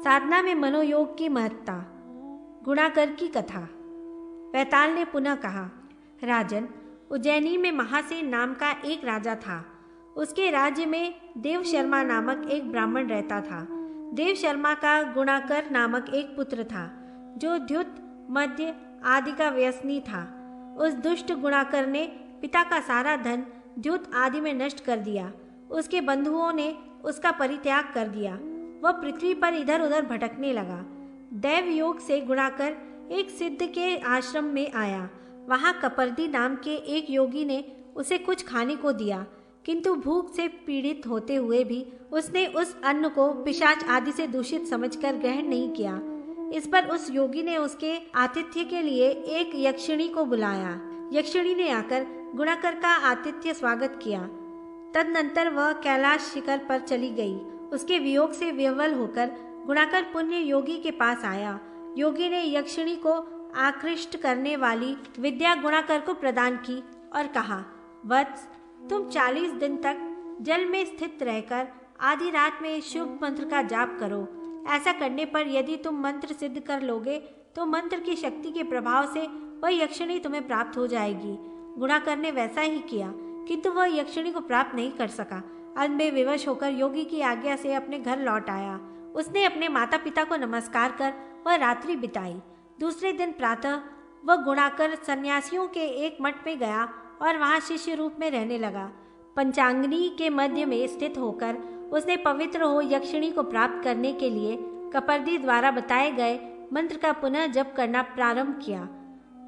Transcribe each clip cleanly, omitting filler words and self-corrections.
साधना में मनोयोग की महत्ता। गुणाकर की कथा। वैताल ने पुनः कहा, राजन, उज्जैनी में महासेन नाम का एक राजा था। उसके राज्य में देव शर्मा नामक एक ब्राह्मण रहता था। देव शर्मा का गुणाकर नामक एक पुत्र था जो द्युत, मद्य आदि का व्यसनी था। उस दुष्ट गुणाकर ने पिता का सारा धन द्युत आदि में नष्ट कर दिया। उसके बंधुओं ने उसका परित्याग कर दिया। वह पृथ्वी पर इधर उधर भटकने लगा। दैव योग से गुणाकर एक सिद्ध के आश्रम में आया। वहाँ कपर्दी नाम के एक योगी ने उसे कुछ खाने को दिया, किंतु भूख से पीड़ित होते हुए भी उसने उस अन्न को पिशाच आदि से दूषित समझकर ग्रहण नहीं किया। इस पर उस योगी ने उसके आतिथ्य के लिए एक यक्षिणी को बुलाया। यक्षिणी ने आकर गुणाकर का आतिथ्य स्वागत किया। तदनंतर वह कैलाश शिखर पर चली गई। उसके वियोग से विह्वल होकर गुणाकर पुण्य योगी के पास आया। योगी ने यक्षिणी को आकृष्ट करने वाली विद्या गुणाकर को प्रदान की और कहा, वत्स, तुम 40 दिन तक जल में स्थित रहकर आधी रात में शुभ मंत्र का जाप करो। ऐसा करने पर यदि तुम मंत्र सिद्ध कर लोगे तो मंत्र की शक्ति के प्रभाव से वह यक्षिणी तुम्हें प्राप्त हो जाएगी। गुणाकर ने वैसा ही किया, किंतु वह यक्षिणी को प्राप्त नहीं कर सका। अंत में विवश होकर योगी की आज्ञा से अपने घर लौट आया। उसने अपने माता पिता को नमस्कार कर वह रात्रि बिताई। दूसरे दिन प्रातः वह गुणाकर सन्यासियों के एक मठ में गया और वहाँ शिष्य रूप में रहने लगा। पंचांगनी के मध्य में स्थित होकर उसने पवित्र हो यक्षिणी को प्राप्त करने के लिए कपर्दी द्वारा बताए गए मंत्र का पुनः जप करना प्रारंभ किया,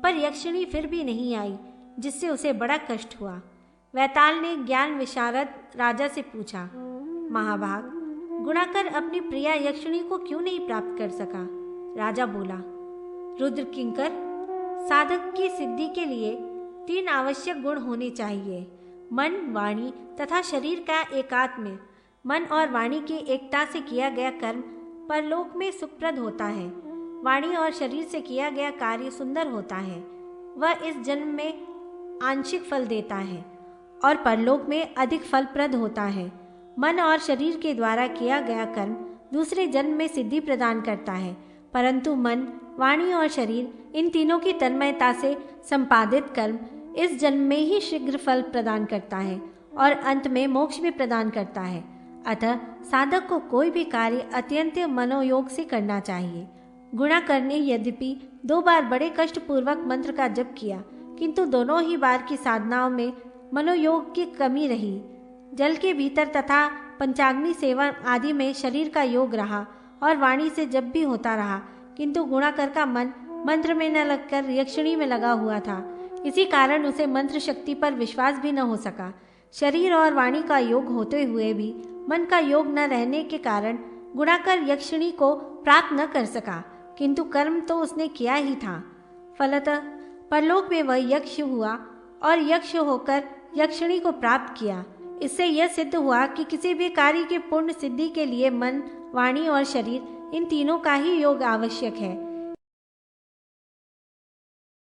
पर यक्षिणी फिर भी नहीं आई, जिससे उसे बड़ा कष्ट हुआ। वैताल ने ज्ञान विशारद राजा से पूछा, महाभाग, गुणाकर अपनी प्रिया यक्षिणी को क्यों नहीं प्राप्त कर सका? राजा बोला, रुद्र किंकर, साधक की सिद्धि के लिए 3 आवश्यक गुण होने चाहिए: मन, वाणी तथा शरीर का एकात्म्य। मन और वाणी की एकता से किया गया कर्म परलोक में सुखप्रद होता है। वाणी और शरीर से किया गया कार्य सुंदर होता है। वह इस जन्म में आंशिक फल देता है और परलोक में अधिक फलप्रद होता है। मन और शरीर के द्वारा किया गया कर्म दूसरे जन्म में सिद्धि प्रदान करता है, परंतु मन, वाणी और शरीर इन तीनों की तन्मयता से संपादित कर्म इस जन्म में ही शीघ्र फल प्रदान करता है और अंत में मोक्ष भी प्रदान करता है। अतः साधक को कोई भी कार्य अत्यंत मनोयोग से करना चाहिए। गुणाकर ने यद्यपि 2 बार बड़े कष्टपूर्वक मंत्र का जप किया, किंतु दोनों ही बार की साधनाओं में मनोयोग की कमी रही। जल के भीतर तथा पंचाग्नि सेवन आदि में शरीर का योग रहा और वाणी से जप भी होता रहा, किंतु गुणाकर का मन मंत्र में न लगकर यक्षिणी में लगा हुआ था। इसी कारण उसे मंत्र शक्ति पर विश्वास भी न हो सका। शरीर और वाणी का योग होते हुए भी मन का योग न रहने के कारण गुणाकर यक्षिणी को प्राप्त न कर सका, किंतु कर्म तो उसने किया ही था। फलतः परलोक में वह यक्ष हुआ और यक्ष होकर यक्षिणी को प्राप्त किया। इससे यह सिद्ध हुआ कि किसी भी कार्य के पूर्ण सिद्धि के लिए मन, वाणी और शरीर इन तीनों का ही योग आवश्यक है।